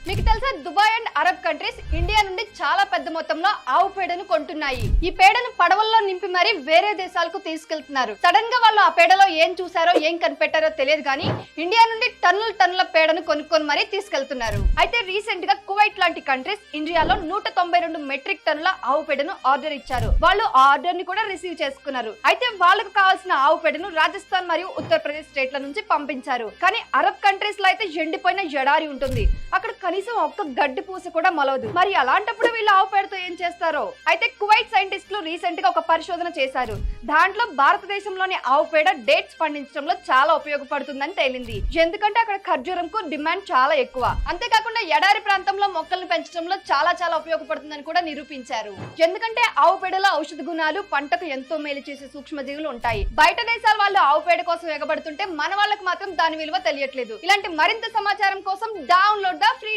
మీకు తెలుసా, Dubai and Arab countries India నుండి చాలా పెద్ద మొత్తంలో ఆవు పేడను కొంటున్నాయి. ఈ పేడను పడవల్లో నింపి మరి వేరే దేశాలకు తీసుకెళ్తున్నారు. సడన్ గా వాళ్ళు ఆ పేడలో ఏం చూసారో ఏం కనిపెట్టారో తెలియదు కానీ ఇండియా నుండి టన్నుల పేడను కొనుక్కొని మరీ తీసుకెళ్తున్నారు. అయితే రీసెంట్ గా కువైట్ లాంటి కంట్రీస్ ఇండియాలో 192 మెట్రిక్ టన్నుల ఆవు పేడను ఆర్డర్ ఇచ్చారు. వాళ్ళు ఆ ఆర్డర్ ని కూడా రిసీవ్ చేసుకున్నారు. అయితే వాళ్ళకు కావాల్సిన ఆవు పేడను రాజస్థాన్ మరియు ఉత్తరప్రదేశ్ స్టేట్ల నుంచి పంపించారు. కానీ అరబ్ కంట్రీస్ లో అయితే ఎండిపోయిన ఎడారి ఉంటుంది. అక్కడ కనీసం ఒక్క గడ్డి పూస కూడా మొలవదు. మరి అలాంటప్పుడు వీళ్ళు ఆవు పేడతో ఏం చేస్తారో. అయితే కువైట్ సైంటిస్టులు రీసెంట్ గా ఒక పరిశోధన చేశారు. దాంట్లో భారతదేశంలోని ఆవు పేడ డేట్స్ పండించడంలో చాలా ఉపయోగపడుతుందని తేలింది. ఎందుకంటే అక్కడ ఖర్జూరంకు డిమాండ్ చాలా ఎక్కువ. అంతేకాకుండా ఎడారి ప్రాంతంలో మొక్కలను పెంచడంలో చాలా ఉపయోగపడుతుందని కూడా నిరూపించారు. ఎందుకంటే ఆవు పేడలో ఔషధ గుణాలు, పంటకు ఎంతో మేలు చేసే సూక్ష్మజీవులు ఉంటాయి. బయట దేశాల వాళ్ళు ఆవు పేడ కోసం ఎగబడుతుంటే మన వాళ్ళకి మాత్రం దాని విలువ తెలియట్లేదు. ఇలాంటి మరింత సమాచారం కోసం డౌన్లోడ్ ద ఫ్రీ